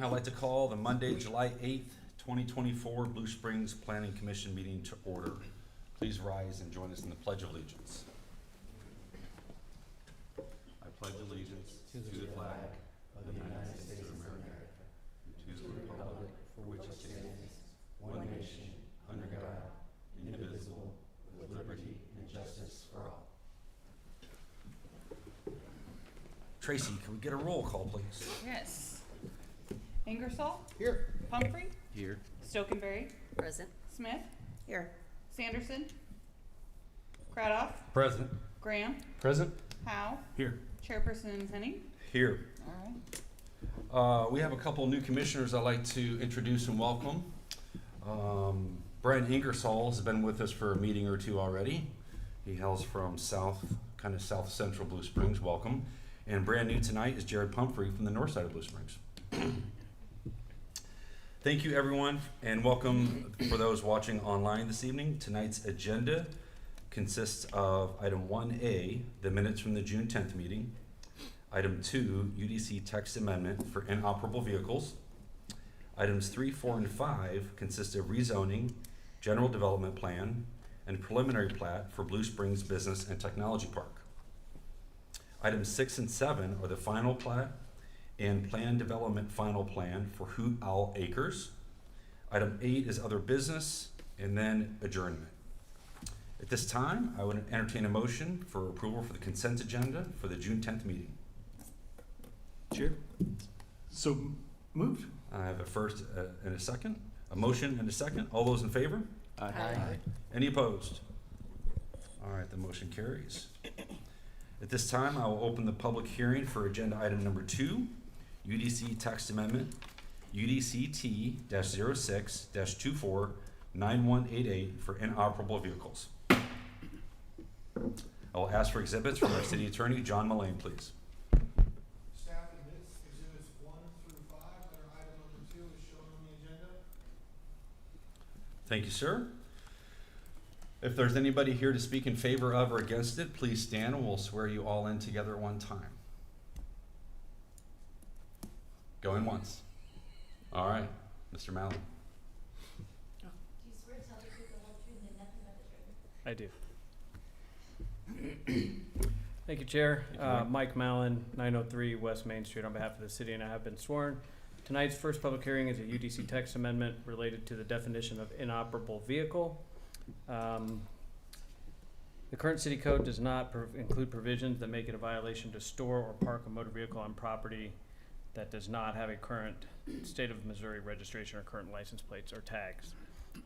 I'd like to call the Monday, July 8th, 2024 Blue Springs Planning Commission meeting to order. Please rise and join us in the Pledge of Allegiance. I pledge allegiance to the flag of the United States of America, and to the republic for which it stands, one nation, under God, indivisible, with liberty and justice for all. Tracy, can we get a roll call, please? Yes. Ingersoll? Here. Pumphrey? Here. Stokenberry? Present. Smith? Here. Sanderson? Cradoff? Present. Graham? Present. Howe? Here. Chairperson Henning? Here. All right. We have a couple new commissioners I'd like to introduce and welcome. Brian Ingersoll has been with us for a meeting or two already. He hails from south central Blue Springs. Welcome. And brand new tonight is Jared Pumphrey from the north side of Blue Springs. Thank you, everyone, and welcome for those watching online this evening. Tonight's agenda consists of item 1A, the minutes from the June 10th meeting. Item 2, UDC text amendment for inoperable vehicles. Items 3, 4, and 5 consist of rezoning, general development plan, and preliminary plat for Blue Springs Business and Technology Park. Items 6 and 7 are the final plat and plan development final plan for Hoot Owl Acres. Item 8 is other business, and then adjournment. At this time, I would entertain a motion for approval for the consent agenda for the June 10th meeting. Chair. So moved. I have a first and a second. A motion and a second. All those in favor? Aye. Any opposed? All right, the motion carries. At this time, I will open the public hearing for agenda item number 2, UDC text amendment, UDCT-06-249188 for inoperable vehicles. I will ask for exhibits from our city attorney, John Mullane, please. Staff admits exhibits 1 through 5 that are item number 2 is shown on the agenda. Thank you, sir. If there's anybody here to speak in favor of or against it, please stand and we'll swear you all in together at one time. Going once. All right, Mr. Mallon. Do you swear to tell the truth, the whole truth, and nothing but the truth? I do. Thank you, Chair. Thank you, Mike. Mike Mallon, 903 West Main Street, on behalf of the city, and I have been sworn. Tonight's first public hearing is a UDC text amendment related to the definition of inoperable vehicle. The current city code does not include provisions that make it a violation to store or park a motor vehicle on property that does not have a current state of Missouri registration or current license plates or tags.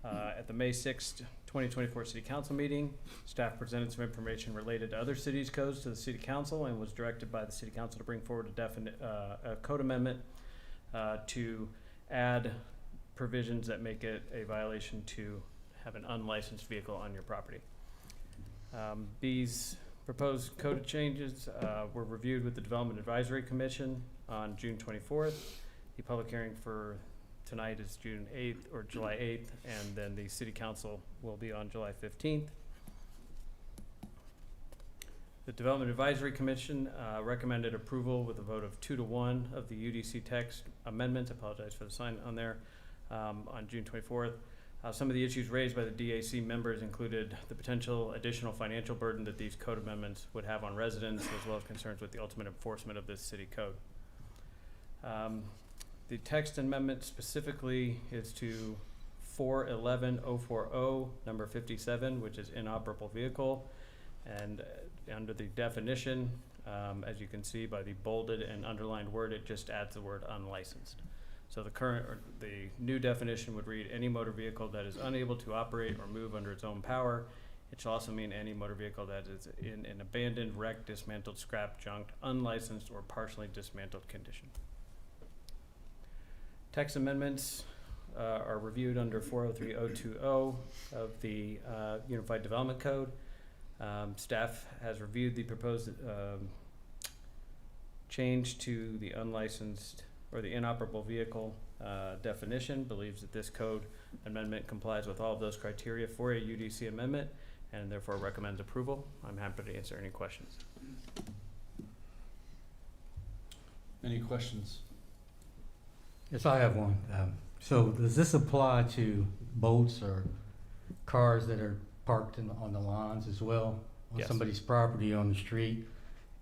At the May 6th, 2024 City Council meeting, staff presented some information related to other cities' codes to the City Council and was directed by the City Council to bring forward a code amendment to add provisions that make it a violation to have an unlicensed vehicle on your property. These proposed code changes were reviewed with the Development Advisory Commission on June 24th. The public hearing for tonight is June 8th or July 8th, and then the City Council will be on July 15th. The Development Advisory Commission recommended approval with a vote of 2-1 of the UDC text amendments. I apologize for the sign on there on June 24th. Some of the issues raised by the DAC members included the potential additional financial burden that these code amendments would have on residents, as well as concerns with the ultimate enforcement of this city code. The text amendment specifically is to 411040, number 57, which is inoperable vehicle. And under the definition, as you can see by the bolded and underlined word, it just adds the word unlicensed. So the new definition would read any motor vehicle that is unable to operate or move under its own power. It should also mean any motor vehicle that is in an abandoned, wrecked, dismantled, scrapped, junked, unlicensed, or partially dismantled condition. Text amendments are reviewed under 403020 of the Unified Development Code. Staff has reviewed the proposed change to the unlicensed or the inoperable vehicle definition, believes that this code amendment complies with all of those criteria for a UDC amendment, and therefore recommends approval. I'm happy to answer any questions. Any questions? Yes, I have one. So does this apply to boats or cars that are parked on the lawns as well? On Yes. somebody's property on the street?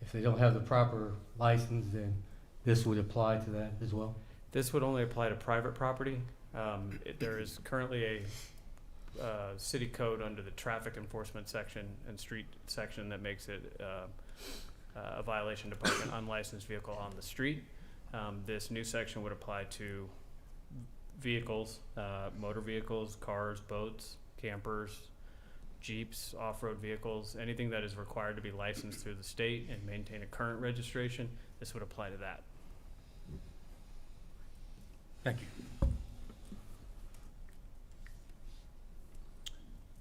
If they don't have the proper license, then this would apply to that as well? This would only apply to private property. There is currently a city code under the traffic enforcement section and street section that makes it a violation to park an unlicensed vehicle on the street. This new section would apply to vehicles, motor vehicles, cars, boats, campers, Jeeps, off-road vehicles, anything that is required to be licensed through the state and maintain a current registration. This would apply to that. Thank you.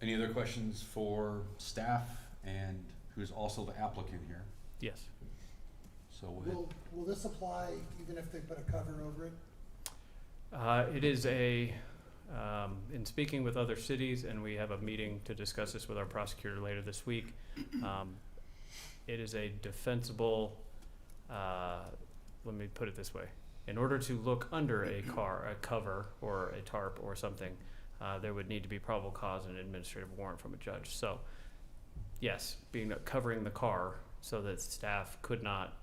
Any other questions for staff and who's also the applicant here? Yes. So we'll hit. Will this apply even if they put a cover over it? It is in speaking with other cities, and we have a meeting to discuss this with our prosecutor later this week, it is a defensible, let me put it this way. In order to look under a cover or a tarp or something, there would need to be probable cause and an administrative warrant from a judge. So, yes, covering the car so that staff could not,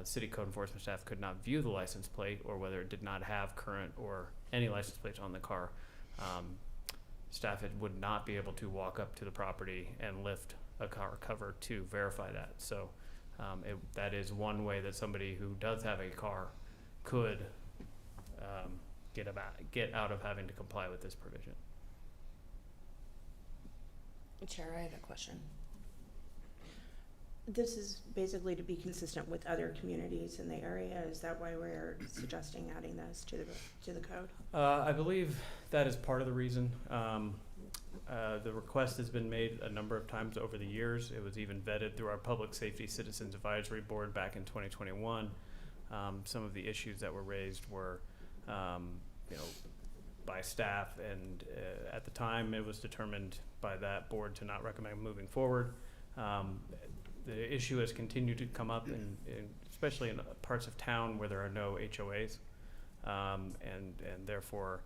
city code enforcement staff could not view the license plate, or whether it did not have current or any license plates on the car. Staff would not be able to walk up to the property and lift a car cover to verify that. So that is one way that somebody who does have a car could get out of having to comply with this provision. Chair, I have a question. This is basically to be consistent with other communities in the area. Is that why we're suggesting adding this to the code? I believe that is part of the reason. The request has been made a number of times over the years. It was even vetted through our Public Safety Citizens Advisory Board back in 2021. Some of the issues that were raised were, by staff, and at the time it was determined by that board to not recommend moving forward. The issue has continued to come up, especially in parts of town where there are no HOAs, and therefore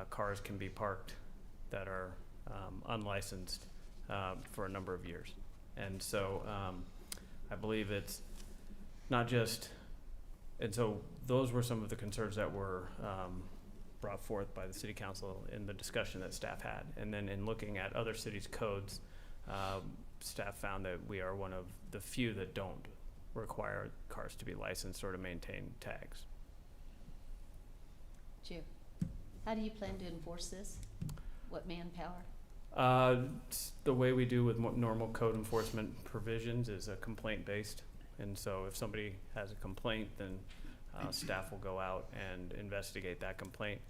cars can be parked that are unlicensed for a number of years. And so I believe it's not just, and so those were some of the concerns that were brought forth by the city council in the discussion that staff had. And then in looking at other cities' codes, staff found that we are one of the few that don't require cars to be licensed or to maintain tags. Chair, how do you plan to enforce this? What manpower? The way we do with normal code enforcement provisions is a complaint-based. And so if somebody has a complaint, then staff will go out and investigate that complaint.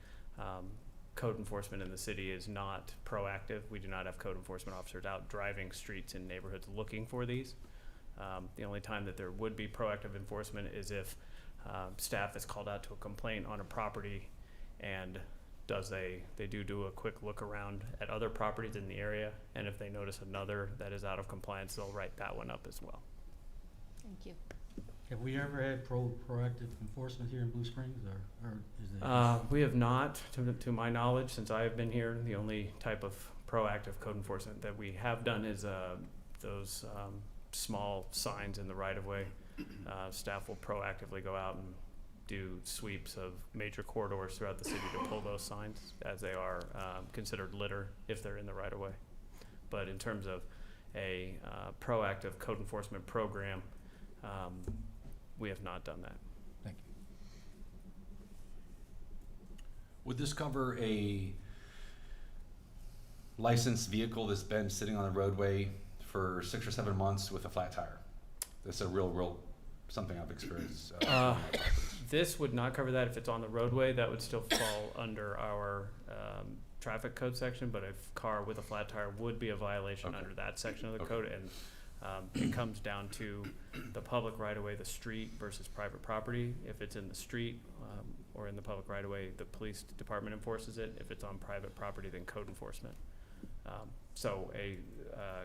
Code enforcement in the city is not proactive. We do not have code enforcement officers out driving streets in neighborhoods looking for these. The only time that there would be proactive enforcement is if staff is called out to a complaint on a property, and they do a quick look around at other properties in the area, and if they notice another that is out of compliance, they'll write that one up as well. Thank you. Have we ever had proactive enforcement here in Blue Springs, or is that? We have not, to my knowledge, since I have been here. The only type of proactive code enforcement that we have done is those small signs in the right-of-way. Staff will proactively go out and do sweeps of major corridors throughout the city to pull those signs, as they are considered litter if they're in the right-of-way. But in terms of a proactive code enforcement program, we have not done that. Thank you. Would this cover a licensed vehicle that's been sitting on the roadway for 6 or 7 months with a flat tire? That's a real something I've experienced. This would not cover that if it's on the roadway. That would still fall under our traffic code section, but a car with a flat tire would be a violation under that section of the code. And it comes down to the public right-of-way, the street versus private property. If it's in the street or in the public right-of-way, the police department enforces it. If it's on private property, then code enforcement. So a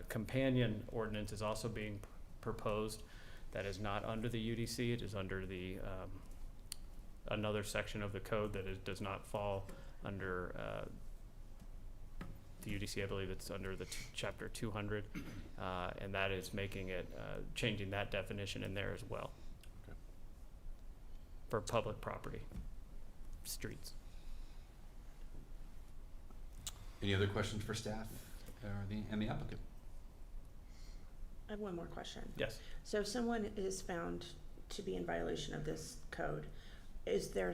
companion ordinance is also being proposed that is not under the UDC. It is under the another section of the code that does not fall under the UDC. I believe it's under the chapter 200, and that is making it changing that definition in there as well. Okay. For public property, streets. Any other questions for staff and the applicant? I have one more question. Yes. So if someone is found to be in violation of this code, is there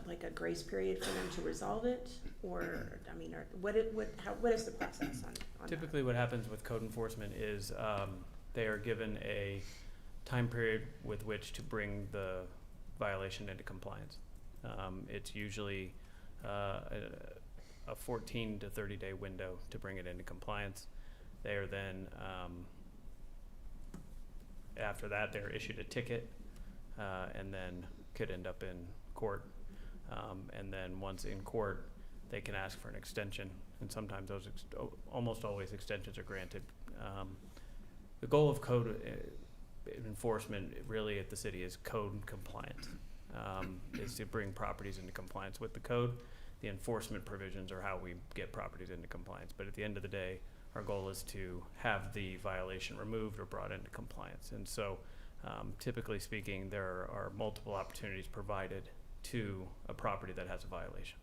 like a grace period for them to resolve it? Or, I mean, what is the process on that? Typically what happens with code enforcement is they are given a time period with which to bring the violation into compliance. It's usually a 14 to 30 day window to bring it into compliance. They are then, after that, they're issued a ticket and then could end up in court. And then once in court, they can ask for an extension, and sometimes those almost always extensions are granted. The goal of code enforcement really at the city is code compliance, is to bring properties into compliance with the code. The enforcement provisions are how we get properties into compliance, but at the end of the day, our goal is to have the violation removed or brought into compliance. And so typically speaking, there are multiple opportunities provided to a property that has a violation.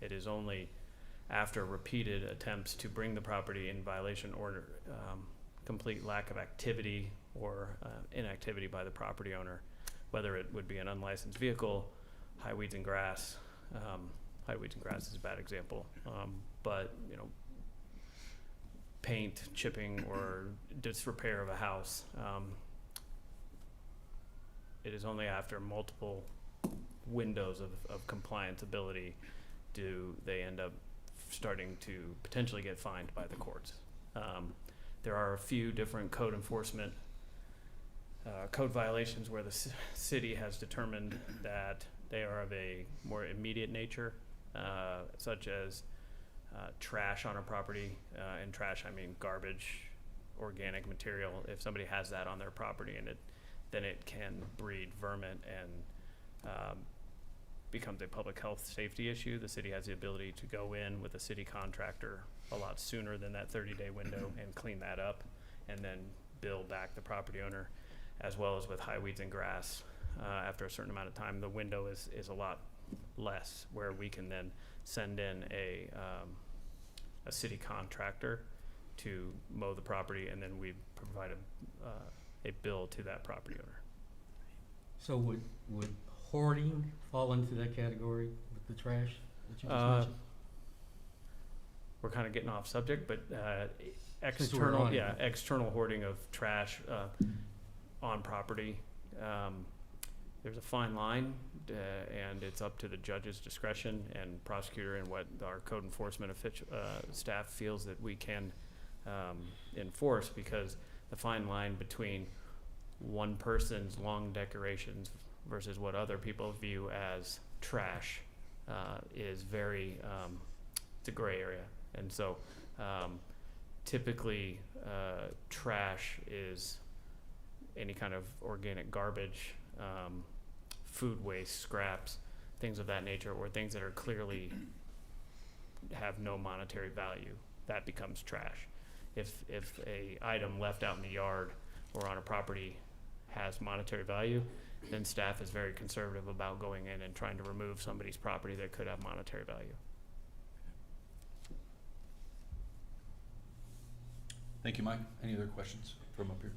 It is only after repeated attempts to bring the property in violation or complete lack of activity or inactivity by the property owner, whether it would be an unlicensed vehicle, high weeds and grass. High weeds and grass is a bad example, but you know, paint, chipping, or disrepair of a house. It is only after multiple windows of compliance ability do they end up starting to potentially get fined by the courts. There are a few different code enforcement code violations where the city has determined that they are of a more immediate nature, such as trash on a property, and trash I mean garbage, organic material. If somebody has that on their property and then it can breed vermin and becomes a public health safety issue, the city has the ability to go in with a city contractor a lot sooner than that 30-day window and clean that up and then bill back the property owner, as well as with high weeds and grass. After a certain amount of time, the window is a lot less, where we can then send in a city contractor to mow the property, and then we provide a bill to that property owner. So would hoarding fall into that category with the trash that you just mentioned? We're kind of getting off subject, but Since we're on it. external hoarding of trash on property. There's a fine line, and it's up to the judge's discretion and prosecutor and what our code enforcement staff feels that we can enforce, because the fine line between one person's long decorations versus what other people view as trash is very, it's a gray area. And so typically trash is any kind of organic garbage, food waste, scraps, things of that nature, or things that are clearly have no monetary value. That becomes trash. If a item left out in the yard or on a property has monetary value, then staff is very conservative about going in and trying to remove somebody's property that could have monetary value. Thank you, Mike. Any other questions from up here?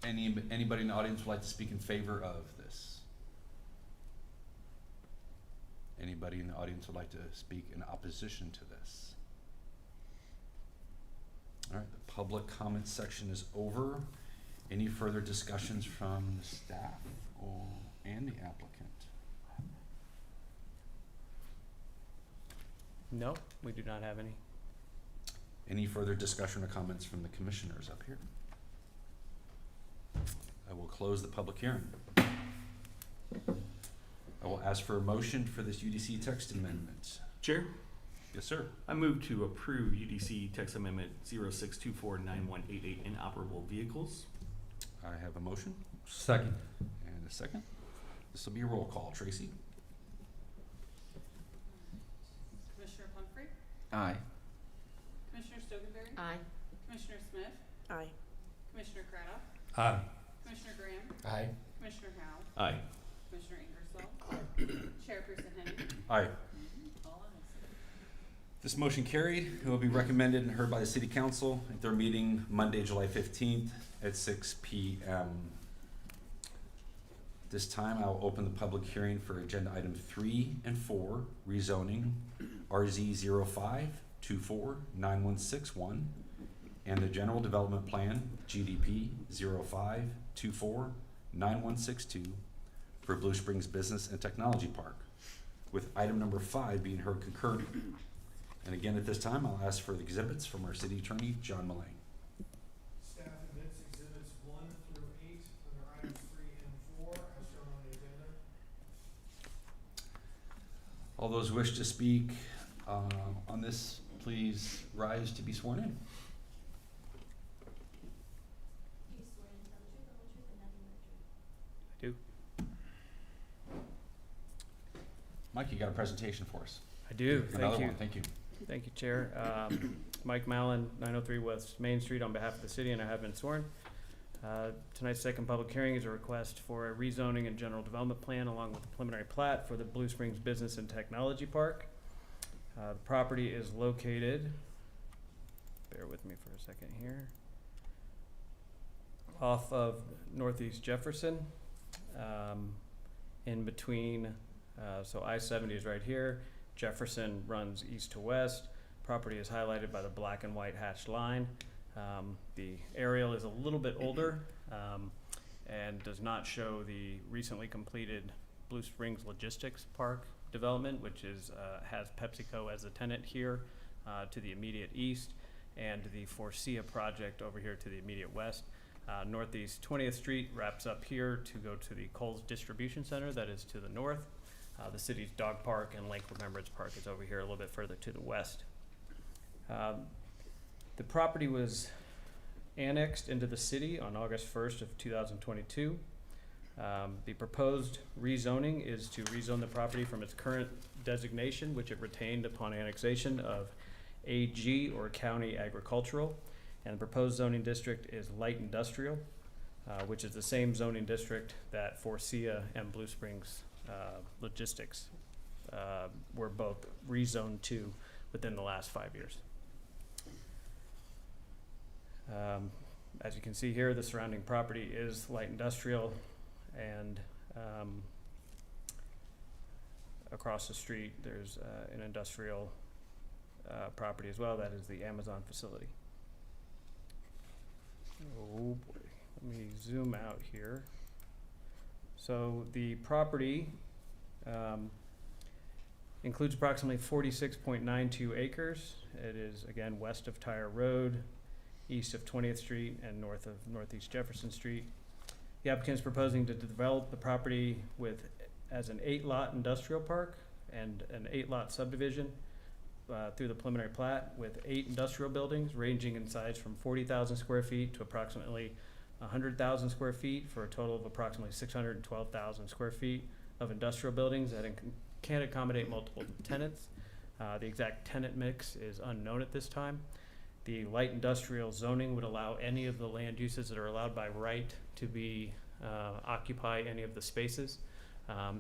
Anybody in the audience would like to speak in favor of this? Anybody in the audience would like to speak in opposition to this? All right, the public comment section is over. Any further discussions from the staff and the applicant? No, we do not have any. Any further discussion or comments from the commissioners up here? I will close the public hearing. I will ask for a motion for this UDC text amendment. Chair, Yes, sir. I move to approve UDC text amendment 06249188 inoperable vehicles. I have a motion. Second. And a second. This will be a roll call. Tracy? Commissioner Pumphrey, Aye. Commissioner Stokenberry, Aye. Commissioner Smith, Aye. Commissioner Craddock, Aye. Commissioner Graham, Aye. Commissioner Howell, Aye. Commissioner Ingersoll, Chairperson Henning. Aye. All ayes. This motion carried. It will be recommended and heard by the City Council at their meeting Monday, July 15th at 6 p.m. This time, I will open the public hearing for agenda item 3 and 4, rezoning RZ 05249161 and the General Development Plan GDP 05249162 for Blue Springs Business and Technology Park, with item number 5 being heard concurrently. And again, at this time, I'll ask for the exhibits from our City Attorney, John Mullane. Staff admits exhibits 1 through 8 under items 3 and 4 as shown on the agenda. All those who wish to speak on this, please rise to be sworn in. Do you swear to tell the truth, the whole truth, and nothing but the truth? I do. Mike, you got a presentation for us? I do. Thank Another you. one, thank you. Thank you, Chair. Mike Mallon, 903 West Main Street, on behalf of the city, and I have been sworn. Tonight's second public hearing is a request for a rezoning and general development plan along with the preliminary plat for the Blue Springs Business and Technology Park. The property is located, bear with me for a second here, off of Northeast Jefferson, in between, so I-70 is right here. Jefferson runs east to west. Property is highlighted by the black and white hatched line. The aerial is a little bit older and does not show the recently completed Blue Springs Logistics Park development, which is has PepsiCo as a tenant here to the immediate east, and the Forcia project over here to the immediate west. Northeast 20th Street wraps up here to go to the Kohl's Distribution Center that is to the north. The city's dog park and Lake Remembrance Park is over here a little bit further to the west. The property was annexed into the city on August 1st of 2022. The proposed rezoning is to rezone the property from its current designation, which it retained upon annexation, of AG or County Agricultural, and the proposed zoning district is Light Industrial, which is the same zoning district that Forcia and Blue Springs Logistics were both rezoned to within the last 5 years. As you can see here, the surrounding property is light industrial, and across the street there's an industrial property as well. That is the Amazon facility. Oh boy, let me zoom out here. So the property includes approximately 46.92 acres. It is, again, west of Tire Road, east of 20th Street, and north of Northeast Jefferson Street. The applicant is proposing to develop the property as an 8-lot industrial park and an 8-lot subdivision through the preliminary plat, with 8 industrial buildings ranging in size from 40,000 square feet to approximately 100,000 square feet, for a total of approximately 612,000 square feet of industrial buildings that can accommodate multiple tenants. The exact tenant mix is unknown at this time. The light industrial zoning would allow any of the land uses that are allowed by right to be occupy any of the spaces,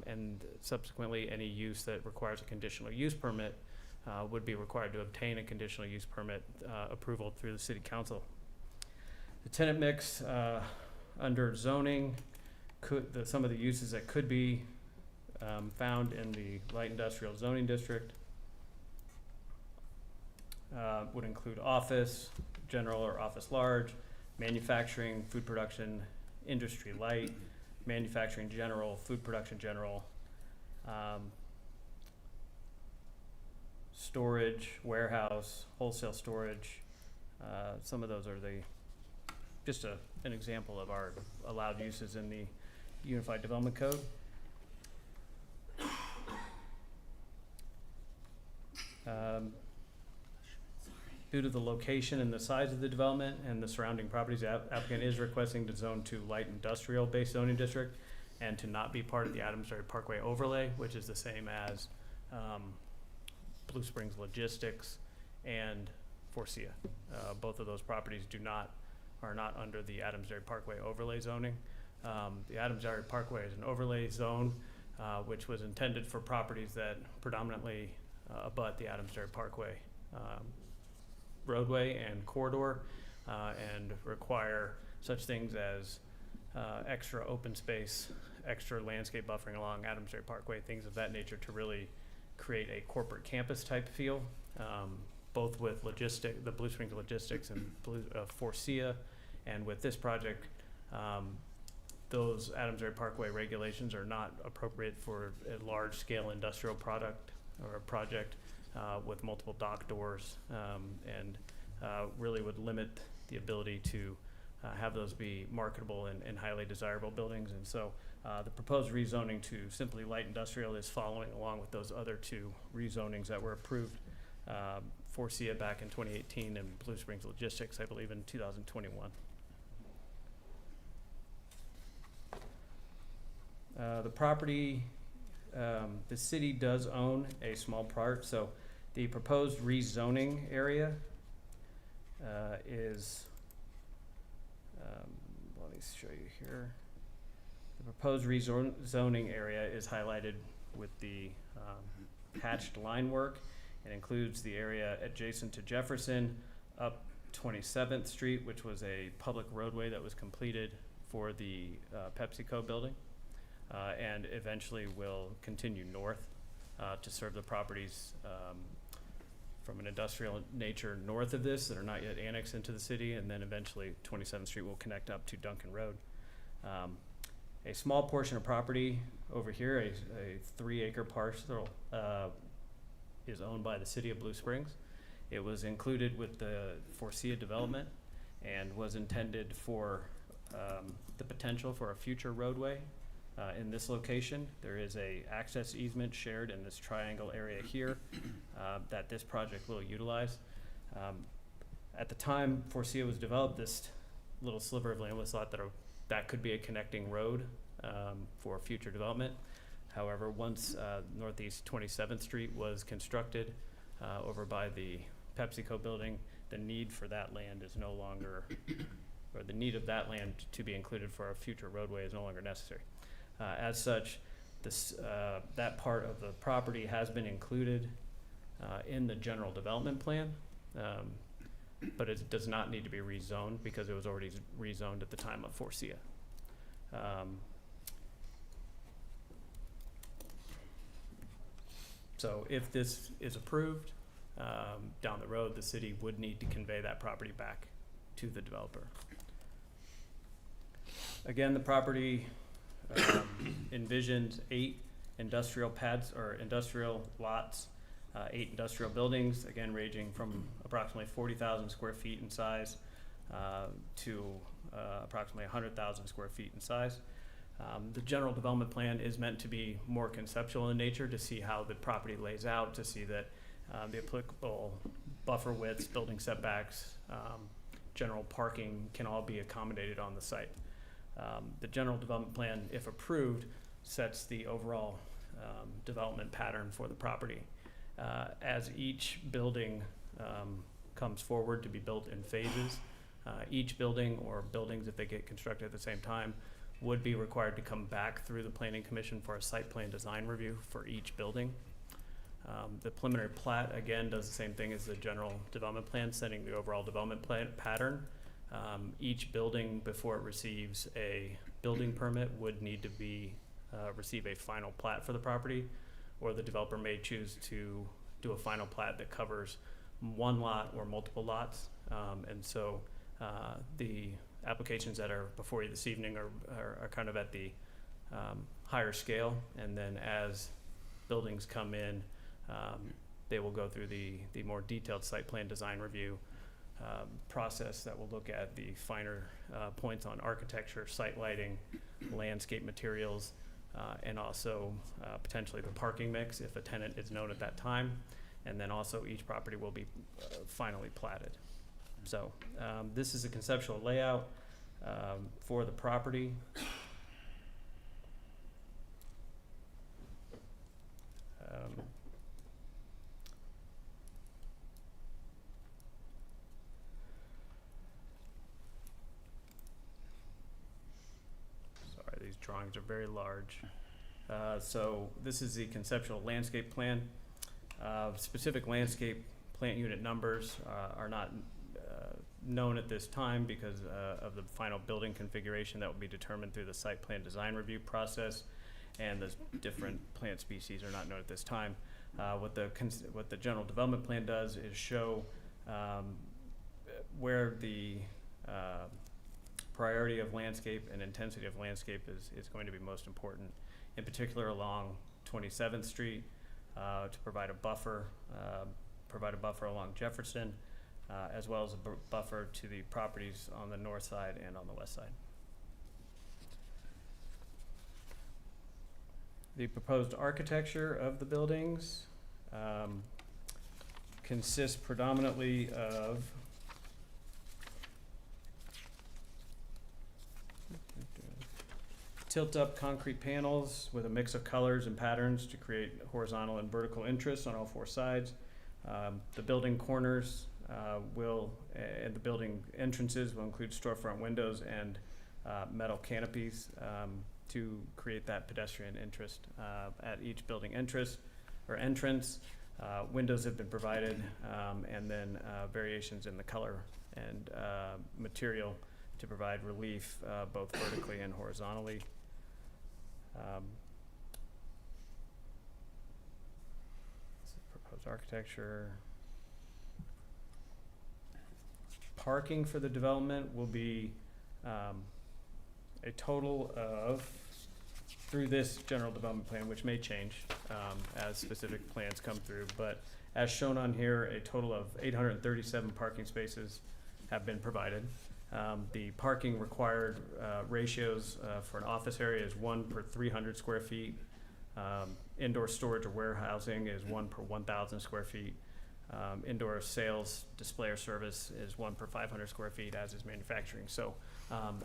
and subsequently any use that requires a conditional use permit would be required to obtain a conditional use permit approval through the city council. The tenant mix under zoning, some of the uses that could be found in the light industrial zoning district would include office, general or office large, manufacturing, food production, industry light, manufacturing general, food production general, storage, warehouse, wholesale storage. Some of those are just an example of our allowed uses in the Unified Development Code. Due to the location and the size of the development and the surrounding properties, the applicant is requesting to zone to light industrial-based zoning district and to not be part of the Adamsbury Parkway overlay, which is the same as Blue Springs Logistics and Forcia. Both of those properties are not under the Adamsbury Parkway overlay zoning. The Adamsbury Parkway is an overlay zone, which was intended for properties that predominantly abut the Adamsbury Parkway roadway and corridor, and require such things as extra open space, extra landscape buffering along Adamsbury Parkway, things of that nature to really create a corporate campus type feel, both with the Blue Springs Logistics and Forcia, and with this project, those Adamsbury Parkway regulations are not appropriate for a large scale industrial product or a project with multiple dock doors, and really would limit the ability to have those be marketable and highly desirable buildings. And so the proposed rezoning to simply light industrial is following along with those other two rezonings that were approved, Forcia back in 2018 and Blue Springs Logistics, I believe, in 2021. The property, the city does own a small part, so the proposed rezoning area is, let me show you here. The proposed rezoning area is highlighted with the hatched line work. It includes the area adjacent to Jefferson up 27th Street, which was a public roadway that was completed for the PepsiCo building, and eventually will continue north to serve the properties from an industrial nature north of this that are not yet annexed into the city, and then eventually 27th Street will connect up to Duncan Road. A small portion of property over here, a 3-acre parcel, is owned by the city of Blue Springs. It was included with the Forcia development and was intended for the potential for a future roadway in this location. There is a access easement shared in this triangle area here that this project will utilize. At the time Forcia was developed, this little sliver of land was thought that could be a connecting road for future development. However, once Northeast 27th Street was constructed over by the PepsiCo building, the need for that land is no longer, or the need of that land to be included for a future roadway is no longer necessary. As such, that part of the property has been included in the general development plan, but it does not need to be rezoned because it was already rezoned at the time of Forcia. So if this is approved, down the road, the city would need to convey that property back to the developer. Again, the property envisions 8 industrial pads or industrial lots, 8 industrial buildings, again ranging from approximately 40,000 square feet in size to approximately 100,000 square feet in size. The general development plan is meant to be more conceptual in nature, to see how the property lays out, to see that the applicable buffer widths, building setbacks, general parking can all be accommodated on the site. The general development plan, if approved, sets the overall development pattern for the property. As each building comes forward to be built in phases, each building or buildings, if they get constructed at the same time, would be required to come back through the Planning Commission for a site plan design review for each building. The preliminary plat, again, does the same thing as the general development plan, setting the overall development plan pattern. Each building, before it receives a building permit, would need to receive a final plat for the property, or the developer may choose to do a final plat that covers one lot or multiple lots. And so the applications that are before you this evening are kind of at the higher scale, and then as buildings come in, they will go through the more detailed site plan design review process that will look at the finer points on architecture, site lighting, landscape materials, and also potentially the parking mix if a tenant is known at that time. and then also each property will be finally platted. So this is a conceptual layout for the property. Sorry, these drawings are very large. So this is the conceptual landscape plan. Specific landscape plant unit numbers are not known at this time because of the final building configuration that will be determined through the site plan design review process, and the different plant species are not known at this time. What the general development plan does is show where the priority of landscape and intensity of landscape is going to be most important, in particular along 27th Street to provide a buffer along Jefferson, as well as a buffer to the properties on the north side and on the west side. The proposed architecture of the buildings consists predominantly of tilt-up concrete panels with a mix of colors and patterns to create horizontal and vertical interest on all four sides. The building corners and the building entrances will include storefront windows and metal canopies to create that pedestrian interest at each building entrance. Windows have been provided, and then variations in the color and material to provide relief both vertically and horizontally. Proposed architecture. Parking for the development will be a total of, through this general development plan, which may change as specific plans come through, but as shown on here, a total of 837 parking spaces have been provided. The parking required ratios for an office area is 1 per 300 square feet. Indoor storage or warehousing is 1 per 1,000 square feet. Indoor sales, display, or service is 1 per 500 square feet, as is manufacturing. So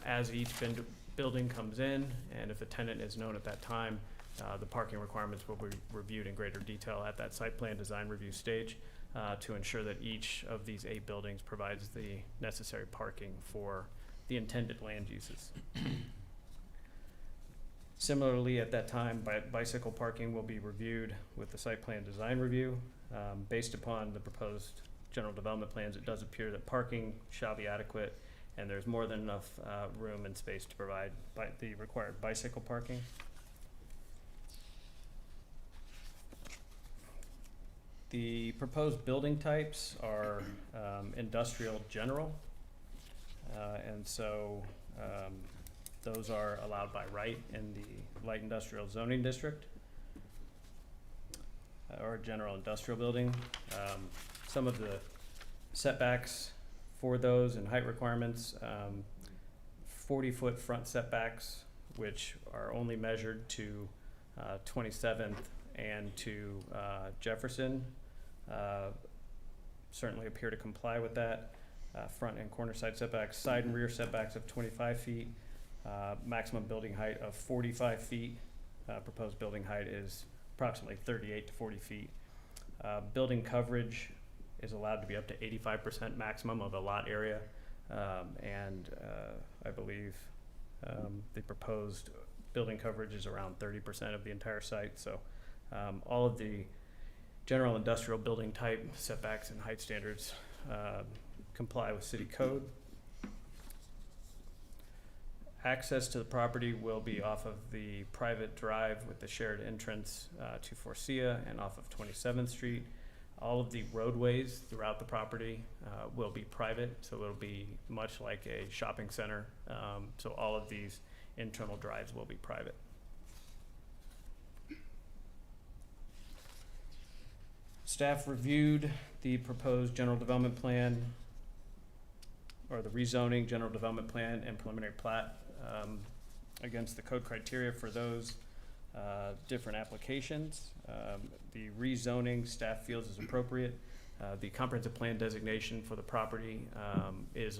as each building comes in, and if the tenant is known at that time, the parking requirements will be reviewed in greater detail at that site plan design review stage to ensure that each of these 8 buildings provides the necessary parking for the intended land uses. Similarly, at that time, bicycle parking will be reviewed with the site plan design review. Based upon the proposed general development plans, it does appear that parking shall be adequate, and there's more than enough room and space to provide the required bicycle parking. The proposed building types are industrial general, and so those are allowed by right in the light industrial zoning district, or general industrial building. Some of the setbacks for those and height requirements, 40-foot front setbacks, which are only measured to 27th and to Jefferson, certainly appear to comply with that. Front and corner side setbacks, side and rear setbacks of 25 feet, maximum building height of 45 feet. Proposed building height is approximately 38 to 40 feet. Building coverage is allowed to be up to 85% maximum of the lot area, and I believe the proposed building coverage is around 30% of the entire site. So all of the general industrial building type setbacks and height standards comply with city code. Access to the property will be off of the private drive with the shared entrance to Forcia and off of 27th Street. All of the roadways throughout the property will be private, so it'll be much like a shopping center. So all of these internal drives will be private. Staff reviewed the proposed general development plan, or the rezoning general development plan and preliminary plat against the code criteria for those. different applications. The rezoning staff feels is appropriate. The comprehensive plan designation for the property is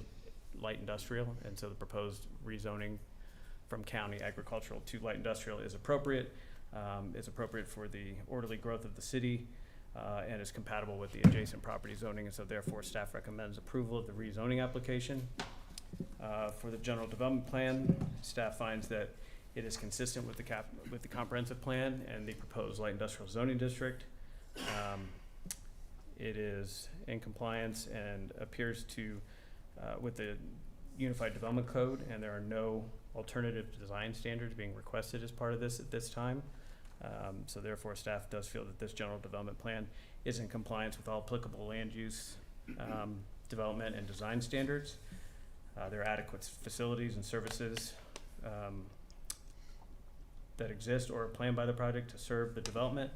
light industrial, and so the proposed rezoning from county agricultural to light industrial is appropriate. It's appropriate for the orderly growth of the city and is compatible with the adjacent property zoning, and so therefore staff recommends approval of the rezoning application. For the general development plan, staff finds that it is consistent with the comprehensive plan and the proposed light industrial zoning district. It is in compliance and appears to with the Unified Development Code, and there are no alternative design standards being requested as part of this at this time. So therefore, staff does feel that this general development plan is in compliance with all applicable land use development and design standards. There are adequate facilities and services that exist or are planned by the project to serve the development,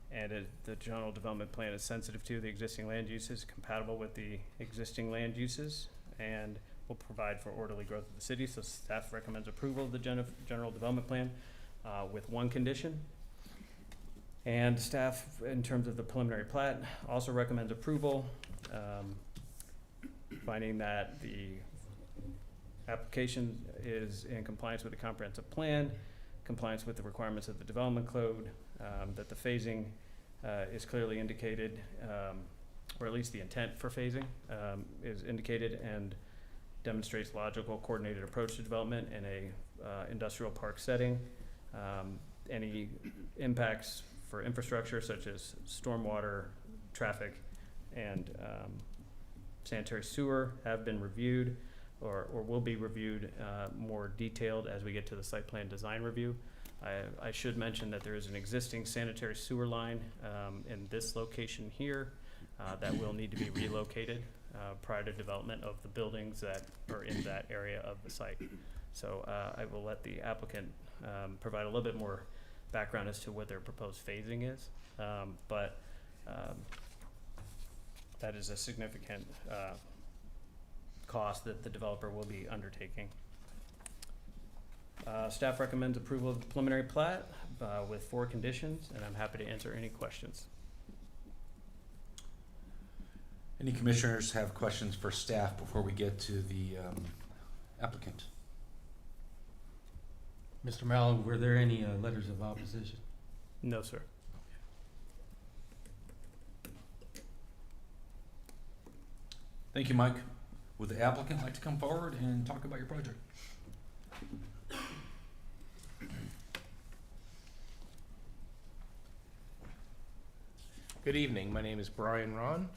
and the general development plan is sensitive to the existing land uses, compatible with the existing land uses, and will provide for orderly growth of the city. So staff recommends approval of the general development plan with one condition. And staff, in terms of the preliminary plat, also recommends approval, finding that the application is in compliance with the comprehensive plan, compliance with the requirements of the development code, that the phasing is clearly indicated, or at least the intent for phasing is indicated, and demonstrates logical, coordinated approach to development in a industrial park setting. Any impacts for infrastructure such as stormwater, traffic, and sanitary sewer have been reviewed or will be reviewed more detailed as we get to the site plan design review. I should mention that there is an existing sanitary sewer line in this location here that will need to be relocated prior to development of the buildings that are in that area of the site. So I will let the applicant provide a little bit more background as to what their proposed phasing is, but that is a significant cost that the developer will be undertaking. Staff recommends approval of the preliminary plat with 4 conditions, and I'm happy to answer any questions. Any commissioners have questions for staff before we get to the applicant? Mr. Mallon, were there any letters of opposition? No, sir. Thank you, Mike. Would the applicant like to come forward and talk about your project? Good evening. My name is Brian Ron,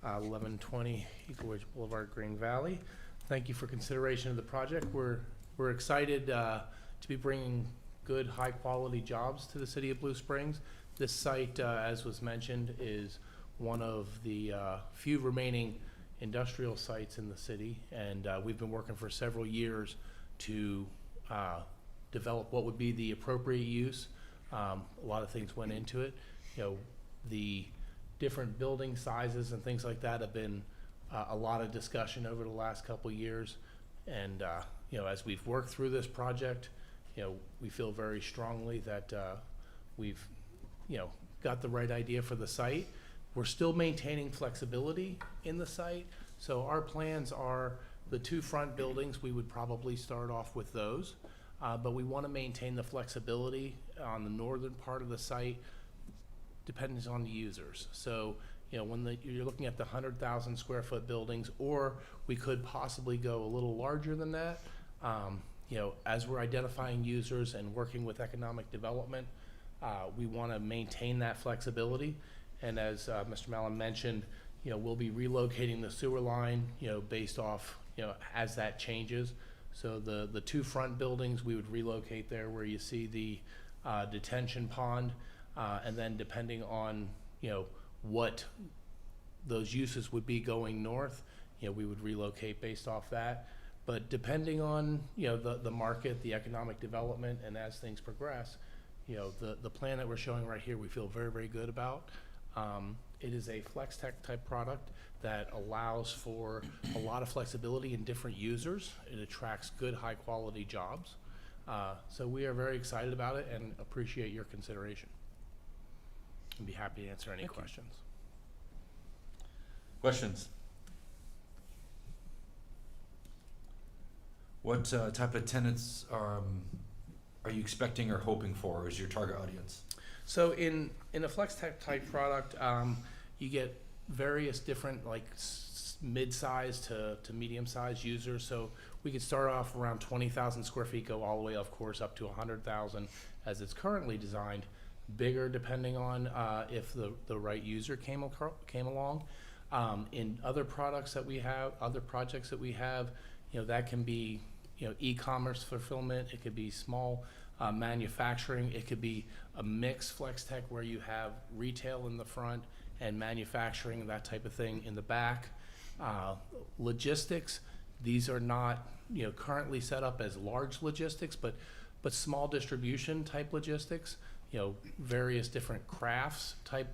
1120 Eagle Ridge Boulevard, Green Valley. Thank you for consideration of the project. We're excited to be bringing good, high-quality jobs to the city of Blue Springs. This site, as was mentioned, is one of the few remaining industrial sites in the city, and we've been working for several years to develop what would be the appropriate use. A lot of things went into it. You know, the different building sizes and things like that have been a lot of discussion over the last couple years, and you know, as we've worked through this project, you know, we feel very strongly that we've, you know, got the right idea for the site. We're still maintaining flexibility in the site, so our plans are the 2 front buildings. We would probably start off with those, but we want to maintain the flexibility on the northern part of the site, depending on the users. So, you know, when you're looking at the 100,000 square foot buildings, or we could possibly go a little larger than that. You know, as we're identifying users and working with economic development, we want to maintain that flexibility. And as Mr. Mallon mentioned, you know, we'll be relocating the sewer line, you know, based off, you know, as that changes. So the 2 front buildings, we would relocate there where you see the detention pond, and then depending on, you know, what those uses would be going north, you know, we would relocate based off that. But depending on, you know, the market, the economic development, and as things progress, you know, the plan that we're showing right here, we feel very, very good about. It is a FlexTech type product that allows for a lot of flexibility in different users. It attracts good, high quality jobs. So we are very excited about it and appreciate your consideration. I'd be happy to answer any Thank you. questions. Questions? What type of tenants are you expecting or hoping for as your target audience? So in a flex tech type product, you get various different like mid-size to medium-sized users. So we could start off around 20,000 square feet, go all the way, of course, up to 100,000 as it's currently designed. Bigger depending on if the right user came along. In other products that we have, other projects that we have, that can be e-commerce fulfillment. It could be small manufacturing. It could be a mixed flex tech where you have retail in the front and manufacturing, that type of thing, in the back. Logistics, these are not currently set up as large logistics, but small distribution type logistics. Various different crafts type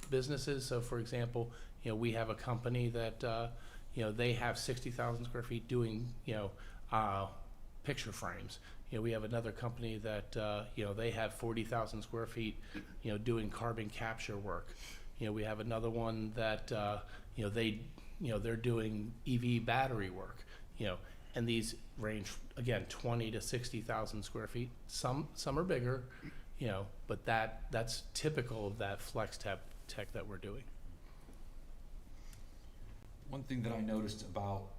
businesses. So for example, we have a company that they have 60,000 square feet doing picture frames. We have another company that they have 40,000 square feet doing carbon capture work. We have another one that they're doing EV battery work. And these range again 20 to 60,000 square feet. Some are bigger, but that's typical of that flex tech that we're doing. One thing that I noticed about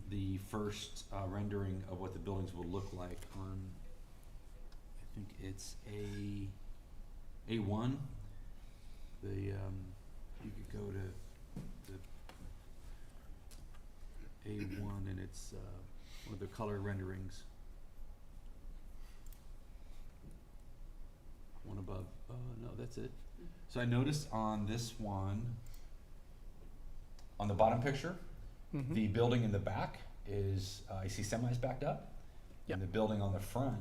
the first rendering of what the buildings will look like on, I think it's A1. You could go to the A1 and it's one of the color renderings. One above. No, that's it. So I noticed on this one, on the bottom picture, the building in the back is, I see semis backed up. Yep. And the building on the front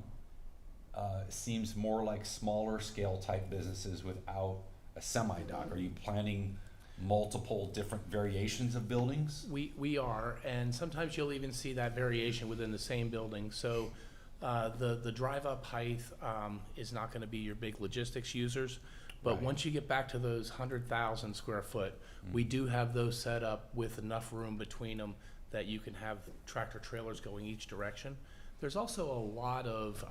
seems more like smaller scale type businesses without a semi dock. Are you planning multiple different variations of buildings? We are, and sometimes you'll even see that variation within the same building. So the drive up height is not going to be your big logistics users. But Right. once you get back to those 100,000 square foot, we do have those set up with enough room between them that you can have tractor trailers going each direction. There's also a lot of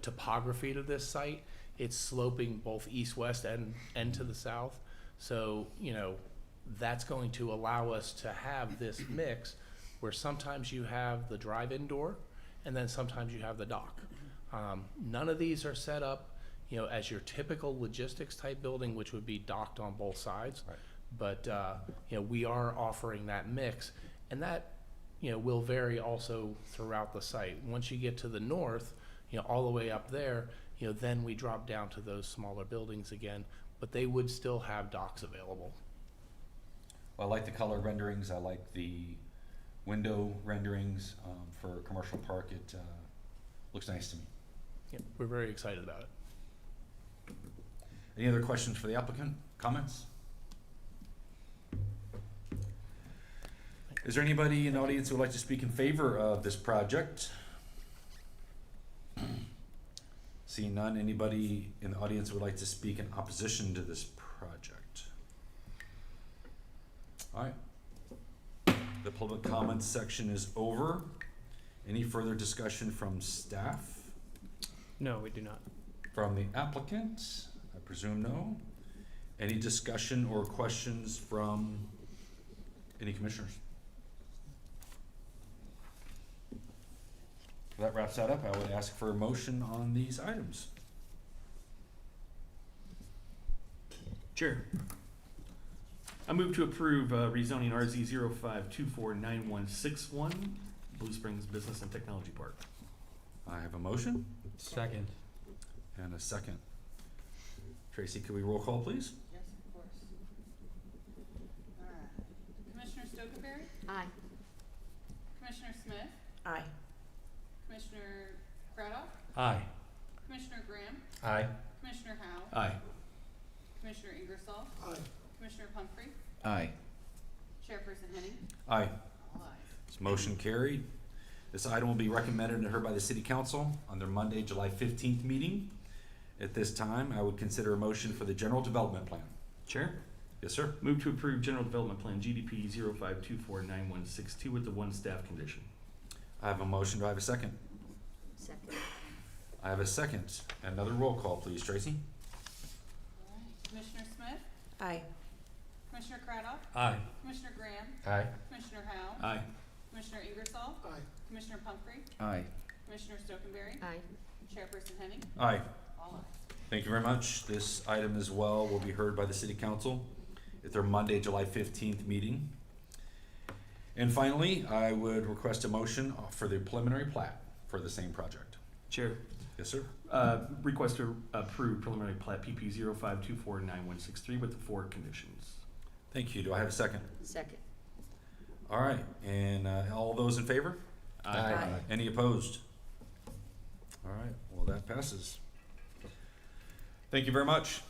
topography to this site. It's sloping both east-west and to the south. So, that's going to allow us to have this mix where sometimes you have the drive-in door and then sometimes you have the dock. None of these are set up as your typical logistics type building, which would be docked on both sides. Right. But, we are offering that mix, and that, will vary also throughout the site. Once you get to the north, all the way up there, then we drop down to those smaller buildings again, but they would still have docks available. Well, I like the color renderings. I like the window renderings for commercial park. It looks nice to me. Yeah, we're very excited about it. Any other questions for the applicant? Comments? Is there anybody in the audience who would like to speak in favor of this project? Seeing none, anybody in the audience who would like to speak in opposition to this project? All right. The public comments section is over. Any further discussion from staff? No, we do not. From the applicant? I presume no. Any discussion or questions from any commissioners? That wraps that up. I would ask for a motion on these items. Chair. I move to approve rezoning RZ 05249161, Blue Springs Business and Technology Park. I have a motion Second. and a second. Tracy, could we roll call, please? Yes, of course. All right. Commissioner Stokenberry? Aye. Commissioner Smith? Aye. Commissioner Cradoff? Aye. Commissioner Graham? Aye. Commissioner Howell? Aye. Commissioner Ingersoll? Aye. Commissioner Pumphrey? Aye. Chairperson Henning? Aye. All ayes. This motion carried. This item will be recommended and heard by the City Council on their Monday, July 15th meeting. At this time, I would consider a motion for the General Development Plan. Chair, Yes, sir. move to approve General Development Plan GDP 05249162 with the one staff condition. I have a motion. Do I have a second? Second. I have a second. Another roll call, please, Tracy. All right. Commissioner Smith? Aye. Commissioner Cradock? Aye. Commissioner Graham? Aye. Commissioner Howell? Aye. Commissioner Ingersoll? Aye. Commissioner Pumphrey? Aye. Commissioner Stokenberry? Aye. Chairperson Henning? Aye. All ayes. Thank you very much. This item as well will be heard by the City Council at their Monday, July 15th meeting. And finally, I would request a motion for the preliminary plat for the same project. Chair, Yes, sir. request to approve preliminary plat PP 05249163 with the 4 conditions. Thank you. Do I have a second? Second. All right, and all those in favor? Aye. Any opposed? All right, well, that passes. Thank you very much.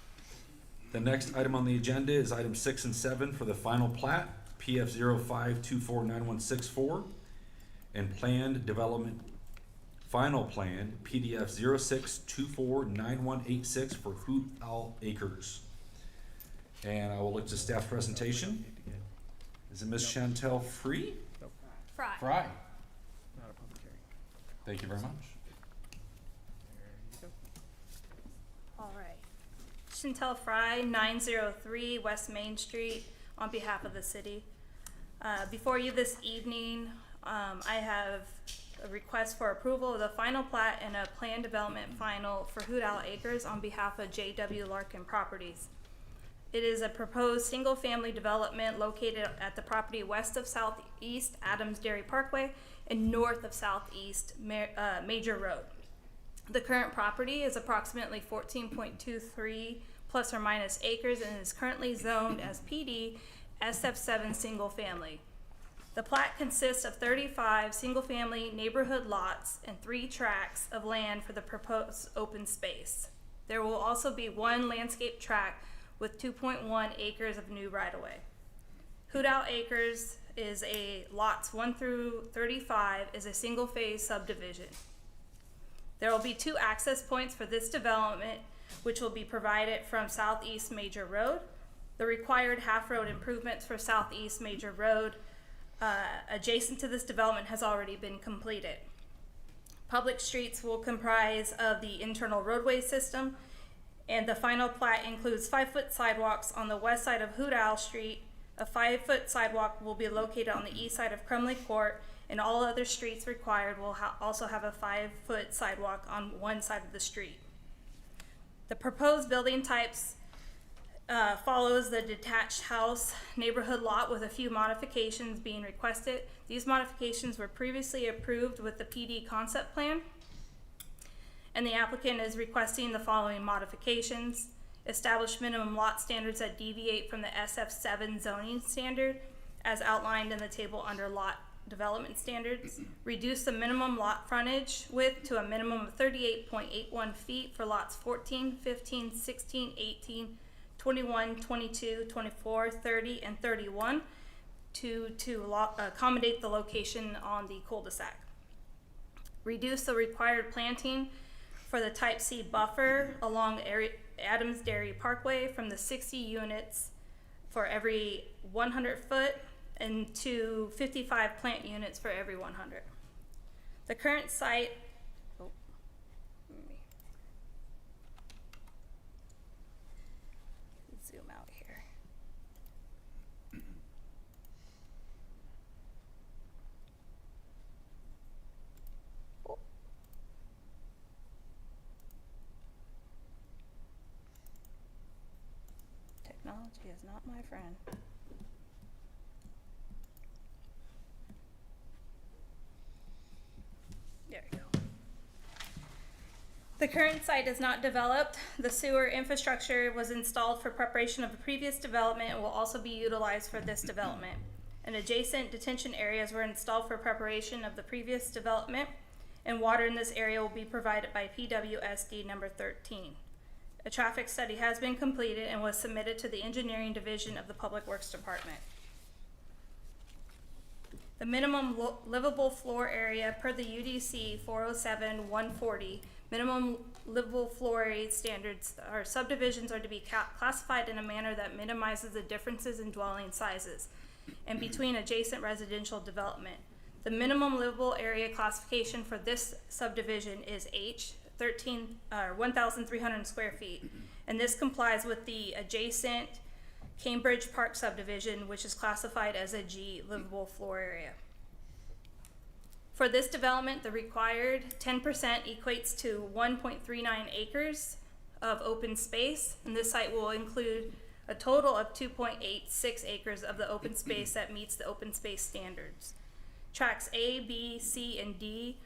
The next item on the agenda is item 6 and 7 for the final plat, PF 05249164, and planned development, final plan, PDF 06249186 for Hoot Owl Acres. And I will look to staff presentation. Is it Ms. Chantel Free? Fry. Fry. Not a public hearing. Thank you very much. All right. Chantel Fry, 903 West Main Street, on behalf of the city. Before you this evening, I have a request for approval of the final plat and a plan development final for Hoot Owl Acres on behalf of J.W. Larkin Properties. It is a proposed single-family development located at the property west of Southeast Adams Dairy Parkway and north of Southeast Major Road. The current property is approximately 14.23 plus or minus acres and is currently zoned as PD SF7 single family. The plat consists of 35 single-family neighborhood lots and 3 tracts of land for the proposed open space. There will also be 1 landscape tract with 2.1 acres of new right-of-way. Hoot Owl Acres is a lots 1 through 35 is a single-phase subdivision. There will be 2 access points for this development, which will be provided from Southeast Major Road. The required half-road improvements for Southeast Major Road adjacent to this development has already been completed. Public streets will comprise of the internal roadway system, and the final plat includes 5-foot sidewalks on the west side of Hoot Owl Street. A 5-foot sidewalk will be located on the east side of Crumley Court, and all other streets required will also have a 5-foot sidewalk on one side of the street. The proposed building types follows the detached house neighborhood lot with a few modifications being requested. These modifications were previously approved with the PD concept plan, and the applicant is requesting the following modifications: establish minimum lot standards that deviate from the SF7 zoning standard as outlined in the table under lot development standards, reduce the minimum lot frontage width to a minimum of 38.81 feet for lots 14, 15, 16, 18, 21, 22, 24, 30, and 31 to accommodate the location on the cul-de-sac. Reduce the required planting for the type C buffer along Adams Dairy Parkway from the 60 units for every 100 foot and to 55 plant units for every 100. The current site, zoom out here. Technology is not my friend. There we go. The current site is not developed. The sewer infrastructure was installed for preparation of the previous development and will also be utilized for this development. And adjacent detention areas were installed for preparation of the previous development, and water in this area will be provided by PWSD number 13. A traffic study has been completed and was submitted to the Engineering Division of the Public Works Department. The minimum livable floor area per the UDC 407-140, minimum livable floor area standards, our subdivisions are to be classified in a manner that minimizes the differences in dwelling sizes and between adjacent residential development. The minimum livable area classification for this subdivision is H, 1,300 square feet, and this complies with the adjacent Cambridge Park subdivision, which is classified as a G livable floor area. For this development, the required 10% equates to 1.39 acres of open space, and this site will include a total of 2.86 acres of the open space that meets the open space standards. Tracks A, B, C, and D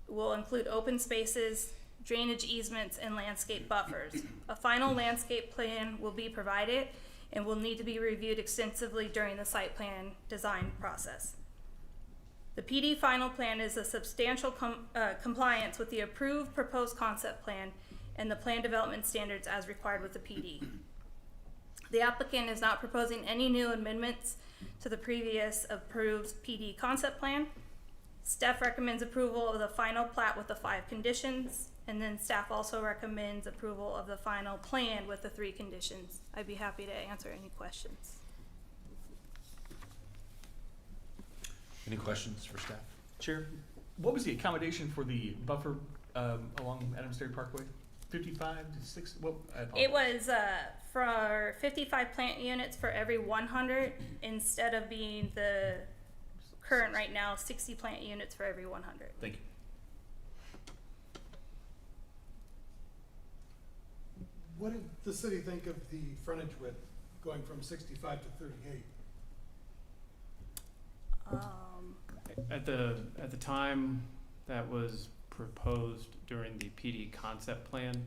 will include open spaces, drainage easements, and landscape buffers. A final landscape plan will be provided and will need to be reviewed extensively during the site plan design process. The PD final plan is a substantial compliance with the approved proposed concept plan and the plan development standards as required with the PD. The applicant is not proposing any new amendments to the previous approved PD concept plan. Staff recommends approval of the final plat with the 5 conditions, and then staff also recommends approval of the final plan with the 3 conditions. I'd be happy to answer any questions. Any questions for staff? Chair, what was the accommodation for the buffer along Adams Dairy Parkway? 55 to 6? What? It was for 55 plant units for every 100 instead of being the current right now 60 plant units for every 100. Thank you. What did the city think of the frontage width going from 65 to 38? At the time that was proposed during the PD concept plan,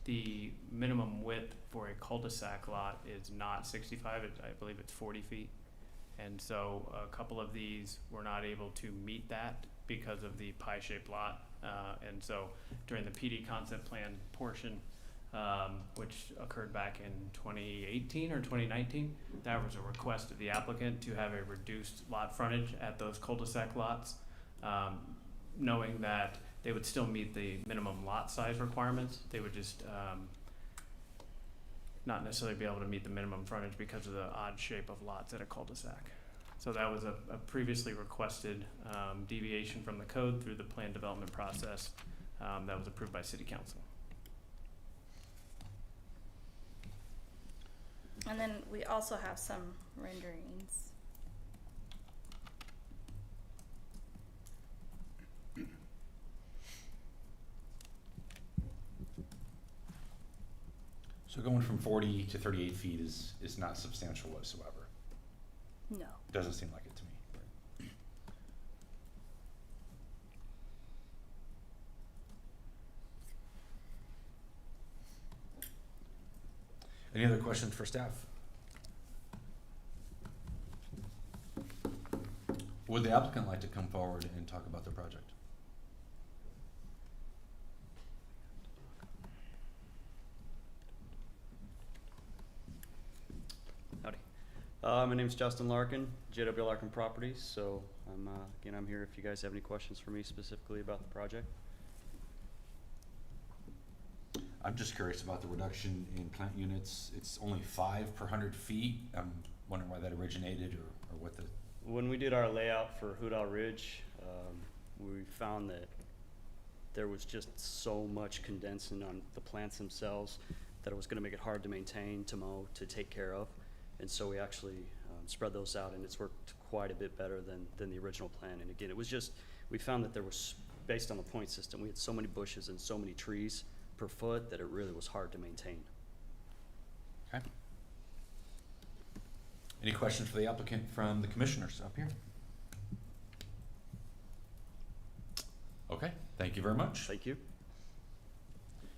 the minimum width for a cul-de-sac lot is not 65, I believe it's 40 feet. And so a couple of these were not able to meet that because of the pie-shaped lot. And so during the PD concept plan portion, which occurred back in 2018 or 2019, that was a request of the applicant to have a reduced lot frontage at those cul-de-sac lots, knowing that they would still meet the minimum lot size requirements. They would just not necessarily be able to meet the minimum frontage because of the odd shape of lots at a cul-de-sac. So that was a previously requested deviation from the code through the plan development process that was approved by City Council. And then we also have some renderings. So going from 40 to 38 feet is not substantial whatsoever. No. Doesn't seem like it to me. Any other questions for staff? Would the applicant like to come forward and talk about the project? Howdy. My name's Justin Larkin, JW Larkin Properties. So I'm here if you guys have any questions for me specifically about the project. I'm just curious about the reduction in plant units. It's only 5 per 100 feet. I'm wondering why that originated or what the... When we did our layout for Hoodow Ridge, we found that there was just so much condensing on the plants themselves that it was going to make it hard to maintain, to mow, to take care of. And so we actually spread those out, and it's worked quite a bit better than the original plan. And again, it was just, we found that there was, based on the point system, we had so many bushes and so many trees per foot that it really was hard to maintain. Okay. Any questions for the applicant from the commissioners up here? Okay, thank you very much. Thank you.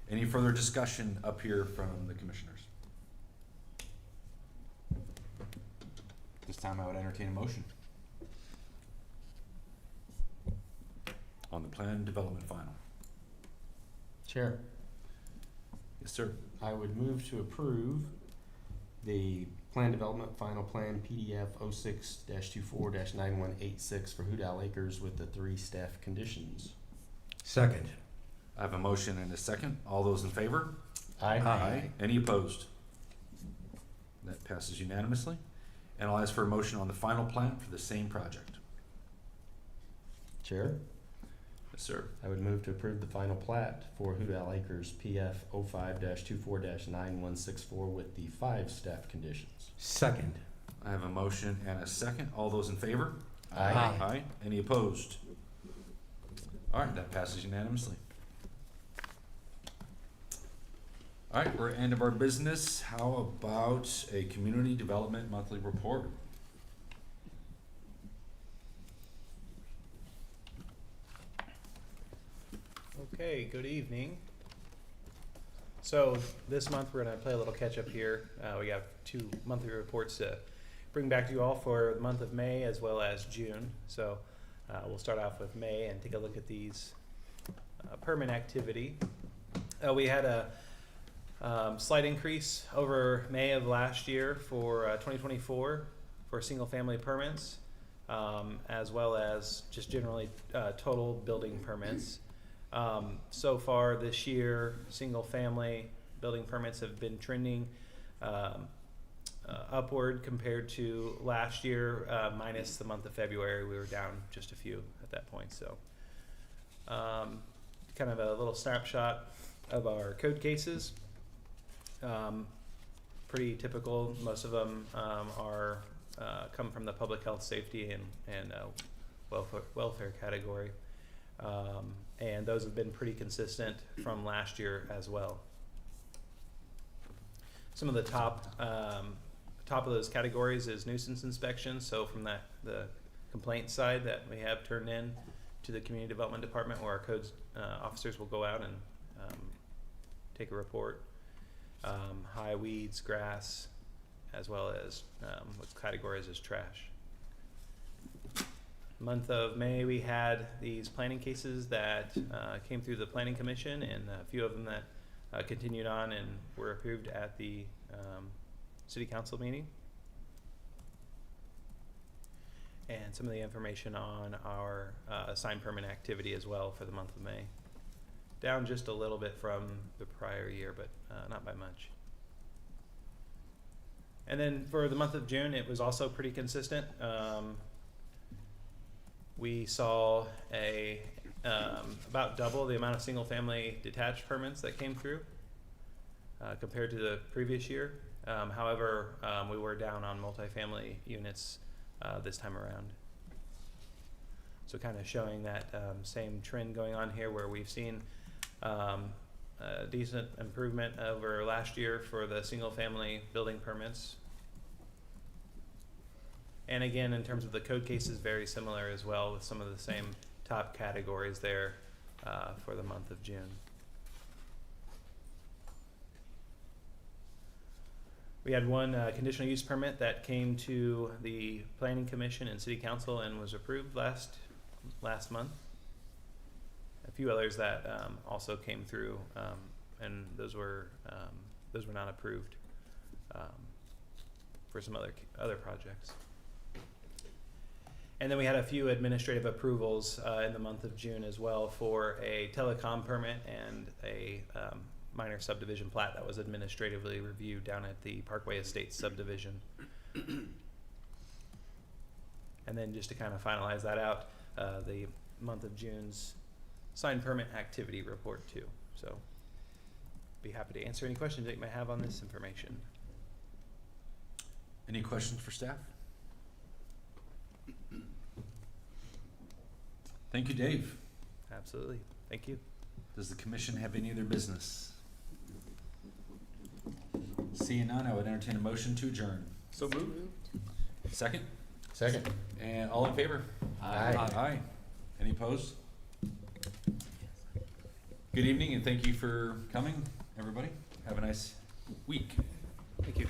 Any further discussion up here from the commissioners? This time I would entertain a motion on the plan development final. Chair, Yes, sir. I would move to approve the Plan Development Final Plan PDF 06-24-9186 for Hoot Owl Acres with the 3 staff conditions. Second. I have a motion and a second. All those in favor? Aye. Any opposed? That passes unanimously. And I'll ask for a motion on the final plan for the same project. Chair, Yes, sir. I would move to approve the final plat for Hoot Owl Acres PF 05-24-9164 with the 5 staff conditions. Second. I have a motion and a second. All those in favor? Aye. Aye. Any opposed? All right, that passes unanimously. All right, we're at the end of our business. How about a community development monthly report? Okay, good evening. So this month, we're gonna play a little catch-up here. We have 2 monthly reports to bring back to you all for the month of May as well as June. So we'll start off with May and take a look at these permit activity. We had a slight increase over May of last year for 2024 for single-family permits, as well as just generally total building permits. So far this year, single-family building permits have been trending upward compared to last year, minus the month of February. We were down just a few at that point. So kind of a little snapshot of our code cases. Pretty typical. Most of them are come from the public health, safety, and welfare category. And those have been pretty consistent from last year as well. Some of the top of those categories is nuisance inspections. So from the complaint side that we have turned in to the community development department, where our codes officers will go out and take a report. High weeds, grass, as well as what's categorized as trash. Month of May, we had these planning cases that came through the Planning Commission, and a few of them that continued on and were approved at the City Council meeting. And some of the information on our assigned permit activity as well for the month of May. Down just a little bit from the prior year, but not by much. And then for the month of June, it was also pretty consistent. We saw about double the amount of single-family detached permits that came through compared to the previous year. However, we were down on multifamily units this time around. So kind of showing that same trend going on here, where we've seen a decent improvement over last year for the single-family building permits. And again, in terms of the code cases, very similar as well, with some of the same top categories there for the month of June. We had one conditional use permit that came to the Planning Commission and City Council and was approved last month. A few others that also came through, and those were not approved for some other projects. And then we had a few administrative approvals in the month of June as well for a telecom permit and a minor subdivision plat that was administratively reviewed down at the Parkway Estates subdivision. And then just to kind of finalize that out, the month of June's signed permit activity report too. So be happy to answer any questions that you may have on this information. Any questions for staff? Thank you, Dave. Absolutely. Thank you. Does the commission have any other business? Seeing none, I would entertain a motion to adjourn. So moved. Second? Second. And all in favor? Aye. Aye. Any opposed? Good evening and thank you for coming, everybody. Have a nice week. Thank you.